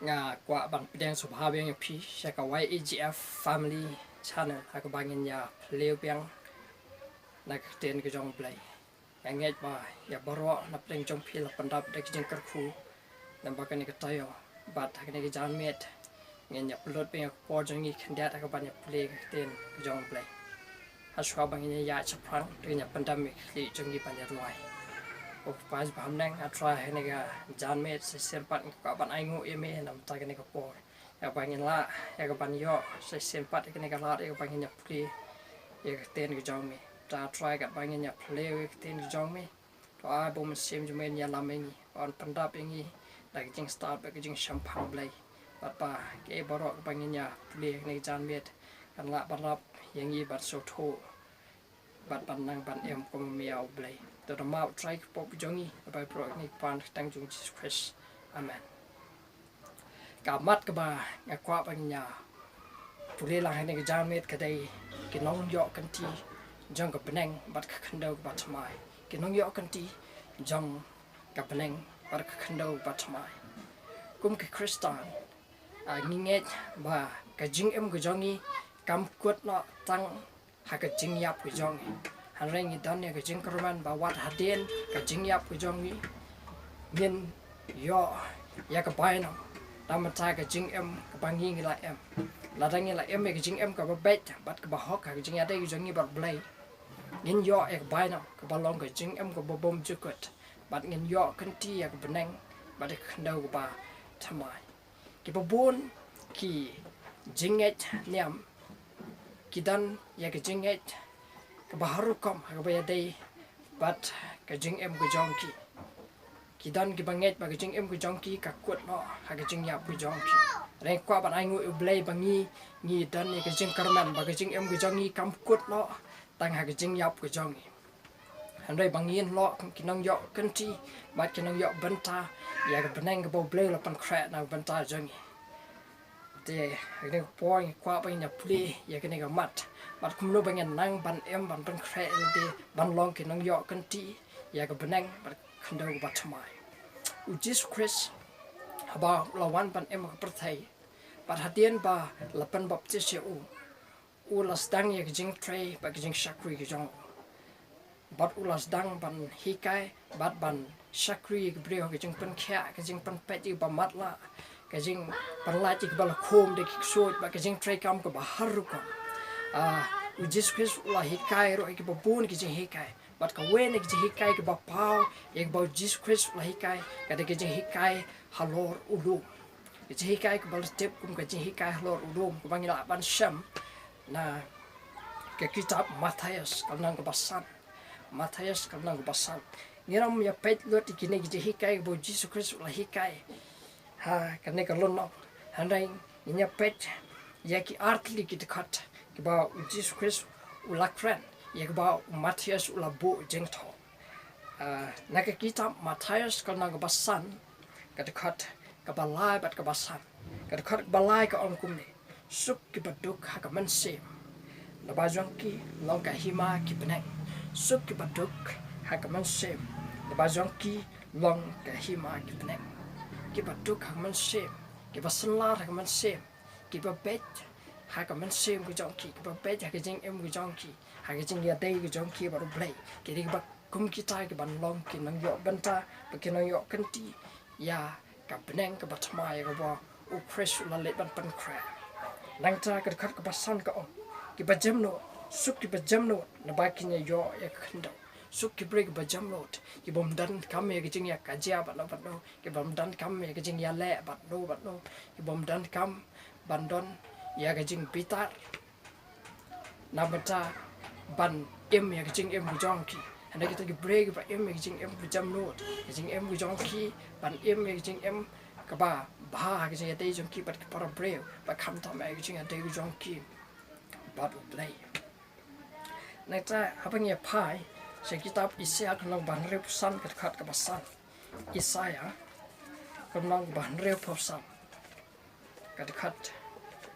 nga kwa ban Bneng subha beng pi shaka YEGF family channel haka bangin ya pleu beng na ten ke jong Blei yang ngeit ba ya baro na Bneng jong pi la pandap de jing kerku dan bakan ni ketayo bat haka ni jan met ngen ya pelot beng ko jong ni Khyndew haka ban ya plei ten ke jong Blei haswa bangin ya chaprang de ya pandemic li jong ni ban ya duwai of pas Bneng atra henega janmet sempat ka ban aingu eme nam ta kene ka por ya bangin la ya ka ban yo sempat kene ka la ya bangin ya pri ya ten ka jong me ta try ka bangin ya play ten ka jong me to a bom sem jumen ya lameni on pandap ingi like jingstad ba jing champang Blei bat ba ke baro ka bangin ya play ne janmet kan la barap yang yi bat so tho bat ban nang ban em ko miao Blei to the mouth try pop jongi by pro ni pan tang jung Jesus Christ amen ka mat ka ba nga kwa ba nya pule la hene ga jamet ka dai ki Nongioh-Kynti jong ka Bneng bat ka Khyndew Bathymmai ki Nongioh-Kynti jong ka Bneng bat ka Khyndew Bathymmai kum ka Kristan ngeit ba ka jing ga jongi kam kut no tang ha ka jing yap ga jongi hanreng idan ya ka jing kerman ba wat haden ka jing yap ka jongi ngin yo ya ka baino damata ka jing ka bangi la ladang la ka jing ka ba bet bat ka ba hok ka jing ade ka jongi ba Blei ngin yo ya ka baino ka ba long ka jing ka ba bom jukut bat ngin yo Kynti ya ka Bneng ba de Khyndew ba Bathymmai ki ba bon ki jinget niam kidan ya ka jinget ka baharu kom ka ba dai bat ka jing ka jongki kidan ki banget ba ka jing ka jongki ka kut no ha ka jing yap ka jongki reng kwa ban aingu Blei bangi ni dan ya ka jing karman ba ka jing ka jongi kam kut no tang ha ka jing yap ka jongi handai bangin lo ki Nongioh-Kynti ba ki Nongioh banta ya ka Bneng ka ba Blei la pan kra na banta jongi te ne point kwa ba nya pli ya ka ne ga mat bat kumno bangen nang ban em ban pan kra de ban long ki Nongioh-Kynti ya ka Bneng ba Khyndew Bathymmai u Jesus Christ haba lawan ban em ka perthai bat hadien ba lapan baptis ya u las dang ya ka jing tray ba ka jing shakri ka jong bat ulas dang ban hikai bat ban shakri ka breo ka jing pan kha ka jing pan peti ba matla ka jing pan la ti ka bala khom de ki sot ba ka jing tray kam ka ba haru ko u Jesus Christ la hikai ro ki ba bun ki jing hikai bat ka wen ki jing hikai ka ba pau ek ba Jesus Christ la hikai ka de ki jing hikai halor ulu ki jing hikai ka bala step kum ka jing hikai halor ulu ka bangila ban sham na ke kitab Matthias kanang ka basan Matthias kanang ka basan ngiram ya pet lot ikine ki hikai bo Jesus Christ la hikai ha kane ka lonno handai nya pet ya ki artli ki dekat ki ba Jesus Christ ulakran ya ki ba Matthias ulabo jengtho na ka kitab Matthias kanang ka basan ka dekat ka balai bat ka basan ka dekat balai ka ongkumne suk ki baduk ha ka mynsiem na ba jongki long ka hima ki Bneng suk ki baduk ha ka mynsiem na ba jongki long ka hima ki Bneng ki baduk ha mynsiem ki basanlar ha mynsiem ki ba bet ha ka mynsiem ki jongki ki ba bet ha ka jing ki jongki ha ka jing ya dei ki jongki ba Blei ki ri ba kum ki tai ki ban long ki Nongioh banta ba ki Nongioh-Kynti ya ka Bneng ka Bathymmai ka ba u Christ la le ban pan kra nang ta ka khat ka basan ka o ki ba jamno suk ki ba jamno na ba ki nya yo ya Khyndew suk ki break ba jamno ki bom dan kam ya ki jing ya ka ja ba no ki bom dan kam ya ki jing ya le ba no ki bom dan kam bandon ya ka jing bitar na bata ban em ya ki jing ki jongki anda kita ki break ba em ya ki jing ki jamno ki jing ki jongki ban em ya ki jing ka ba ba ki jing ya dei jongki ba ki para breu ba kam ta ma ki jing ya dei jongki ba Blei na ta habang ya pai sa kitab Isaiah kanang ban repusan ka khat ka basan Isaiah kanang ban repusan ka khat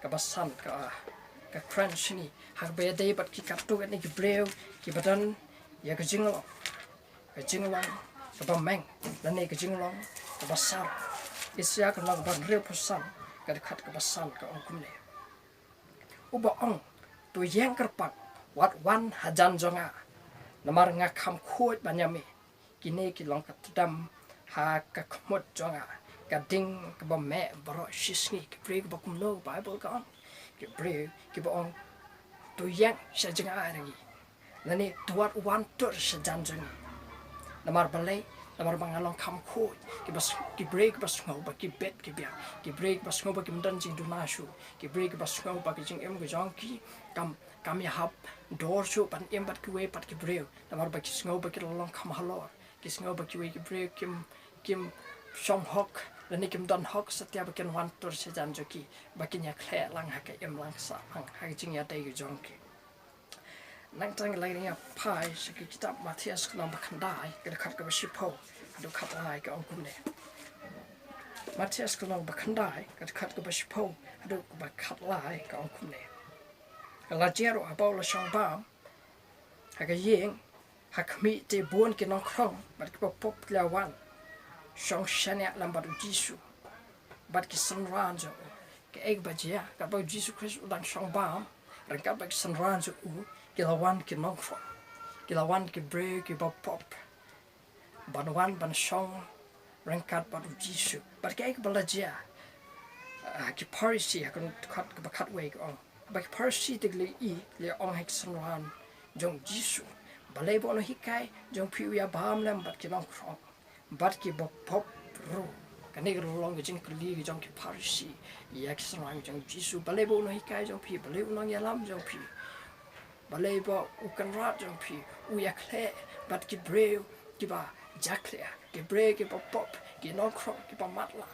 ka basan ka crunch ni ha ba dei bat ki katu ni ki breu ki badan ya ka jinglong ka ba meng dan ni ka jinglong ka basar isya ka lang ban real person ka khat ka basan ka ong kumne uba ong tu yang kerpak wat wan hajan jonga namar nga kham khot banyame kine ki long ka tadam ha ka khmot jonga ka ding ka ba me bro shisni ki pray ba kumno bible ka ki pray ki ba ong tu yang sa jonga rangi nani tuat wan tur sa janjong namar balei namar bangalong kham khot ki break bas ngau ba ki bet ki bia ki break bas ngau ba ki mdan jing dunashu ki break bas ngau ba ki jing em go jong ki kam ya hab door shu pan em bat ki we pat ki break namar ba ki ngau ba ki long kham halor ki ngau ba ki we ki break kim shong hok lani kim dan hok satya ba ken wan tur se jan joki ba ki nya khle lang ha ka em lang sa hang ha jing ya dai go jong ki nang tang lai nya pai se ki kitab Matias ka ba khandai ka khat ka ba shipo adu khat lai ka ong kumne Matias ka ba khandai ka khat ka ba shipo adu ba khat lai ka ong kumne la jero abol shong ba ha ka yeng ha khmi te bon ki nong krong ba ki pop la wan shong shania lambar jisu ba ki sanran jo ke ek ba jia ka ba jisu Christ udang shong ba ran ka ba ki sanran jo ki la wan ki nong krong ki la wan ki bre ki ba pop ban wan ban shong rangkat ba jisu ba ki ek ba la jia ki parisi ha kan khat ka ba khat we ko ba ki parisi te le ong hek sanran jong jisu balei bo no hikai jong piu ya bam lam ba ki nong krong bat ki ba pop ro kane ro long jing kli jong ki parisi ya ki sanran jong jisu balei bo no hikai jong pi balei no ya lam jong pi balei bo u kan ra jong pi u ya khle bat ki breu ki ba jaklia ki bre ki ba pop ki no krong ki ba matla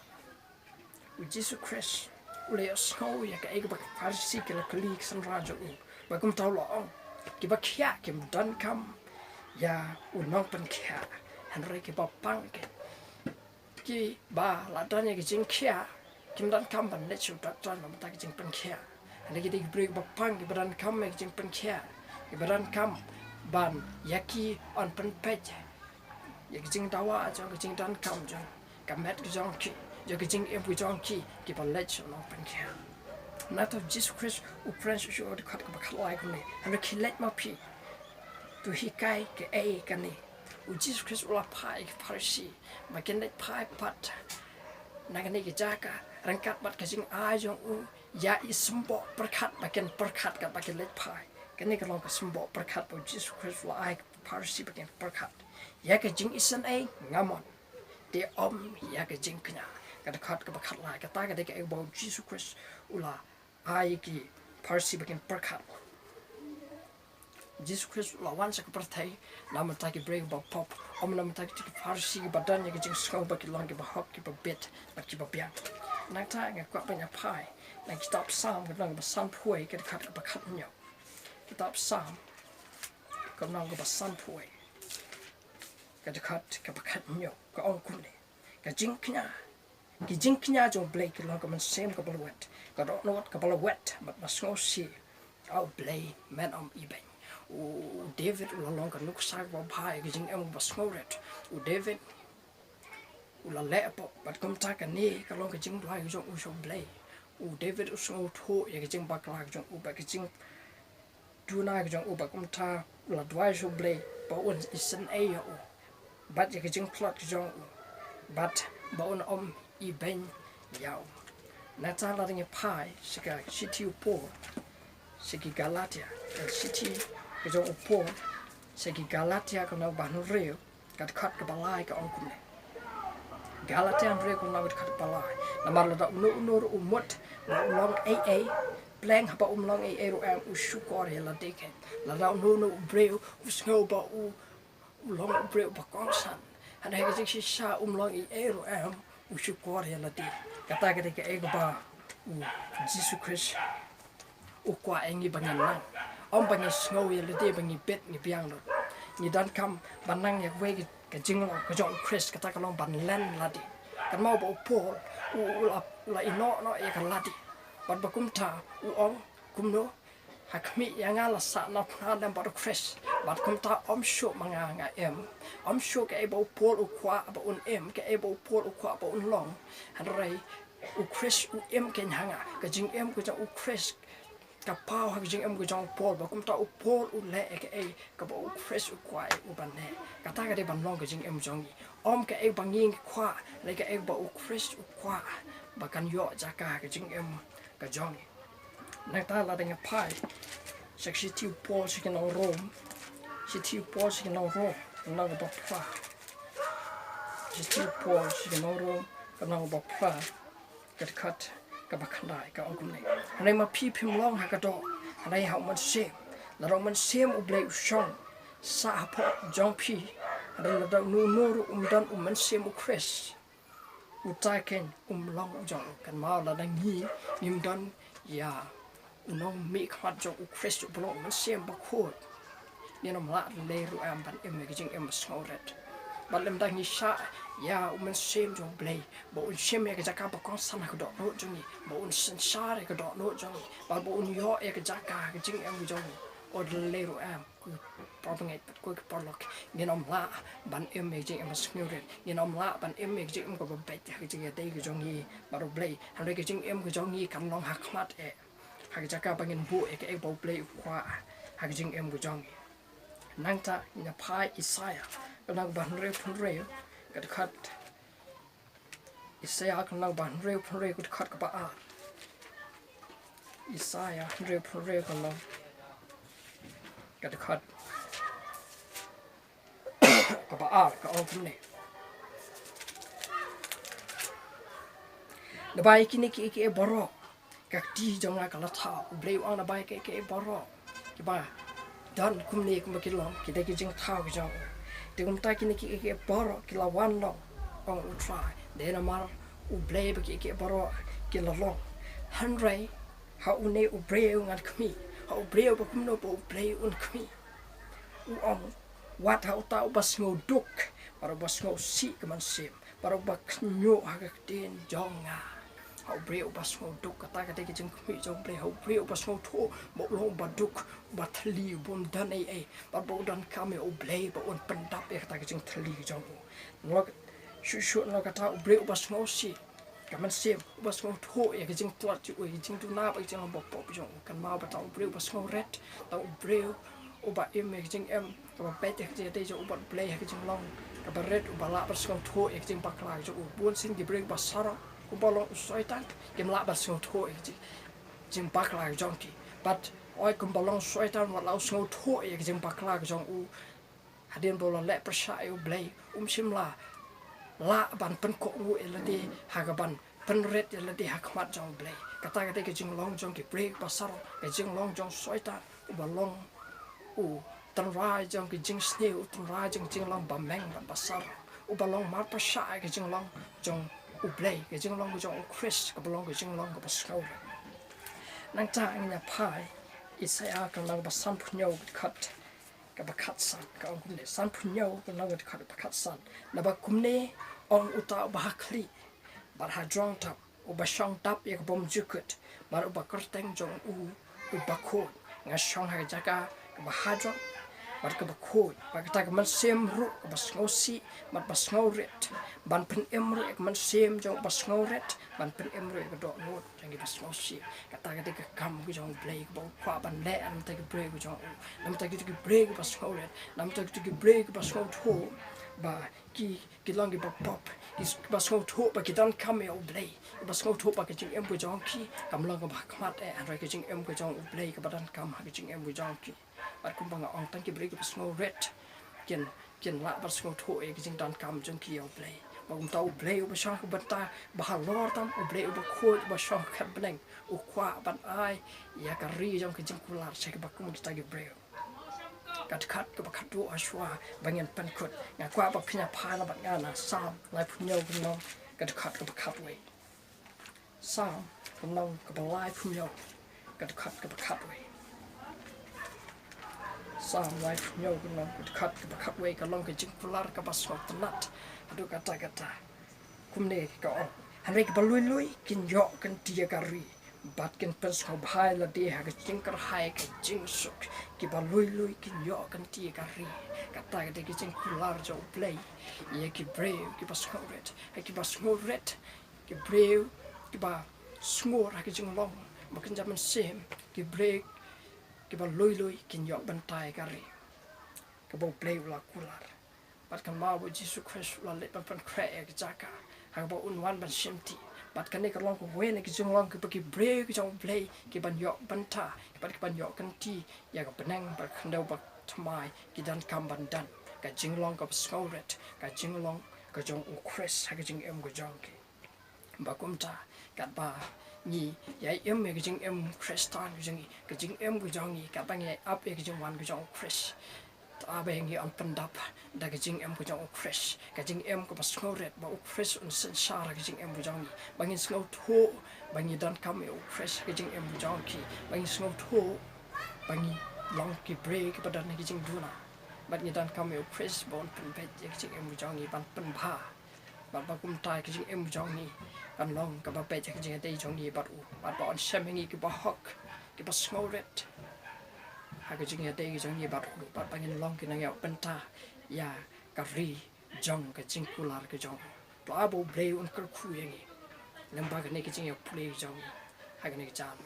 u jisu Christ u le snow ya ka ek ba parisi ki la kli sanran jong ba kum tau lo ki ba kya ki dan kam ya u nong pen kya Henry ki ba pang ki ba la dan ya ki jing kya kim dan kam ban le chu tak tan ma ta ki jing pen kya and ki dik break ba pang ki ban kam me jing pen kya ki ban kam ban yaki on pen pej ya ki jing dawa jo ki jing dan kam jo kamet ki jong ki jo ki jing em ki jong ki ba le chu no pen kya not of Jesus Christ u prince shu de khat ka ba khlai ko ne and ki let ma pi tu hikai ke e ka ne u Jesus Christ ula pai ki parisi ma ken let pai pat na ka ne ki jaka rangkat bat ka jing a jong u ya ismbo perkhat ba ken perkhat ka ba ken let pai ka ne ka long ka smbo perkhat bu Jesus Christ ula ai parisi ba ken perkhat ya ka jing isan ai ngamon de ya ka jing knya ka khat ka ba khat la ka ta ka de ka ba Jesus Christ ula ai ki parisi ba ken perkhat Jesus Christ la wan sa kapartay naman ta ki break ba pop naman ta ki parsi ki badan ya ki jing skau ba ki long ki ba hop ki ba bit ba ki ba biang nang ta nga kwa ba nya pai nang kitab Psalm ka long ba san phuai ka khat ka ba khat nyo kitab Psalm ka long ba san phuai ka khat ka ba khat nyo ka ong kun ne ka jing knya jo Blei ki long ka mynsiem ka ba wet ka do not ka ba wet but masngo si au Blei man ibeng u David u long ka nuk sa ba bai ki jing em ba snoret u David u la le po bat kom ta ka ni ka long ka jing duwai jong u so Blei u David u so tho ya ki jing ba ka jong u ba ki jing du na ka jong u ba kom ta la duwai so Blei ba un isen e ya u bat ya ki jing plot ka jong u bat ba un I ben ya na ta la ring pai sika city u po siki Galatia city ka jong upo segi Galatia ka na ban reu ka khat ka balai ka ong kumne Galatia reu ka na khat balai na mar la no umot na long aa Bneng haba long aa ro am u shukor la deke la no breu u snow ba u long breu ba kongsan and ha ga jing sha long aa ro am u shukor la de ka ta ga de ka e ba u Jesus Christ u kwa engi bangan lang bangi snow ya le de bangi bet ni biang lo ni dan kam banang ya we ka jing lo ka jong Chris ka ta ka long ban len la di kan mau ba pol u la ino no ya ka la di bat ba kum ta u kumno hakmi yang ala sa na pradam baru kres bat kum ta sho manga nga show ke ebo pol u kwa ba un ke ebo pol u kwa ba un long hanrai u kres u ken hanga ka jing ko ja u kres ka pau ha jing ko jong pol ba kum ta u pol u le ke ka ba u kres u kwa u ban ne ka ta ka de ban long ka jing jong ke banging kwa le ka ba u kres u kwa ba kan yo jaka ka jing ka jong nang ta la dengan pai seksi tiu pol sikin au rom si tiu pol sikin au rom nang ba pha si tiu pol sikin au rom nang ba pha kat ka ba khandai ka ong nei nei ma pi phim long ha ka do nei ha man sem la ro man sem u blei u shong sa pho jong pi la da nu ru dan man sem u kres u tai ken long jong kan ma la da ngi nim dan ya nong mi khat jong u kres u blong man sem ba khot ni nom la le ru am ban ke jing snoret ban lem da ngi sha ya man sem jong blei bo un sem ke jaka ba kon san ka do no jong ni bo un san sha ke do no jong ni ba bo un yo ke jaka ke jing jong o le ru am ku pa bang et ku pa lok ni nom la ban ke jing snoret ni nom la ban ke jing ko ba bet ke jing ya dei ke jong ni ba ro blei han ke jing ke jong ni kan long ha khmat hak jaka bangin bu ke bo Blei kwa hak jing ko jong nang ta ina pai isaya nang ban re phun re kat khat isaya nang ban re phun re kat khat ka ba a isaya re phun re ka nang kat khat ka ba a ka ong phun ne da bai kini ki boro các chi trong là cả thảo Blei ông là bài cái baro cái ba dan kum ne kum cái long cái đây cái jing thảo cái trong thì kum ta cái baro cái là one long ông u try để nó mar u Blei cái baro cái là long hundred how u ne u Blei ngat kmi how u Blei ba kum no u Blei un kmi u ông wat how ta bas ngo duk para bas ngo si cái mynsiem para ba knyo ha cái tên jong hậu Blei bas ngô đục kata cái jing khui jong Blei hậu Blei bas ngô thô bộ long ba đục ba thali bom dan ba bộ dan kame o Blei ba on pendap kata cái jing thali jong nó shu nó kata Blei bas ngô si cái mynsiem bas ngô thô cái jing tuat chu jing tu na ba jing bop bop jong kan ma ba tao Blei bas ngô red tao Blei o ba cái jing cái ba pet cái jing jong ba Blei cái jing long cái ba red ba la bas ngô thô cái jing ba klai jong buon sin cái Blei bas sara balong soitan kem la ba song tho jing bakla jong ki but oi kum balong soitan wa lau song tho jing bakla jong u hadin bolon le prasha u Blei sim la ban pen ko u ialade haka ban pen red ialade hakmat jong Blei kata ke jing long jong ki break pasar ke jing long jong soitan u balong u tan rai jong ki jing sneu tan rai jing long Bneng pasar u balong mar prasha ke jing long jong u Blei cái jing long cái jong Chris cái balong cái jing long cái basau nang ta anh nhà pai isaya cái long bas san punyo kat cái bakat san cái ông cũng để san punyo cái long cái kat bakat san là ba kum ne ông uta bahakli bar ha drong tap u basang tap cái bom jukut bar u bakarteng jong u bakot nga shong ha jaka cái bahadrong bar ka bakoi bar ka ta mynsiem ru ka bas ngosi mat bas ngoret ban pen ru ka mynsiem jong bas ngoret ban pen ru ka do not jang bas ngosi ka ta ka kam ku jong Blei ka kwa ban le am ta ka Blei ku jong nam ta ka Blei ka bas ngoret nam ta ka Blei ka bas ngot ho ba ki long ba pop is bas ngot ho ba ki dan kam o Blei bas ngot ho ba ka jing ku jong ki kam long ka ba kmat an ra ka jing ku jong Blei ka ba dan kam ha ka jing ku jong ki bat kum bang ong tan ki Blei bas ngo red ken la bas ngo tho e jing dan kam jong ki o Blei ba kum tau Blei ba shang ba ta ba ha lor tam o Blei ba khoi ba shang khat Bneng o kwa ban ai ya ka ri jong ki jing kular se ba kum ta ki Blei kat khat ka ba khat do ashwa bangen pan khut nga kwa ba phina pha na ba nga na sam lai phunyo kum no kat khat ka ba khat we sam kum no ka ba lai phunyo kat khat ka ba khat we sam lai phunyo kum no kat ka ba khat we ka long ka jing kular ka ba so tanat adu kata kum ne ka han re ka ba lui kin yo kan tia ka ri bat kin pens ko bhai la de ha ka jing kar hai ka jing suk ki ba lui kin yo kan ti ka ri ka ta ka de ki jing kular jo Blei ye ki brave ki ba skoret ki ba skoret ki brave ki ba snor ha ki jing long ma kin jaman sem ki brave ki ba lui kin yo bantai ka ri ka bo Blei la kular bat kan ma bo Jesus Christ la le pan kre ki jaka ha bo unwan ban simti bat kan ne ka long ko wen ki jing long ki brave ki jong Blei ki ban yo banta ki ban yo kan ti ya ka Bneng ba Khyndew Bathymmai ki dan kam ban dan ka jing long ka skoret ka jing long ka jong Chris ha ka jing em ka jong ki ba kum ta ka ba ni ya em me ka jing em Christian ka jing em ka jong ni ka bang ya up ka jing wan ka jong Chris ta ba ngi an pandap da ka jing em ka jong Chris ka jing em ka ba skoret ba Chris un sen shar ka jing em ka jong ni bangin snow tho bangi dan kam e Chris ka jing em ka jong ki bangin snow tho bangi long ki break ba dan ki jing duna bat ni dan kam e Chris bon pen pet ki jing em ka jong ni ban pen ba ba kum tai ki jing em ka jong ni kan long ka ba pet ki jing dei jong ni bat u bat ba on shemingi ki ba hok ki ba skoret ha ka jing dei ki jong ni bat u bat bangin long ki nang ya penta ya ka ri jong ka jing kular ka jong to abo Blei un kar khu yengi lamba ka ne ki jing ya play jong ha ka ne ki jam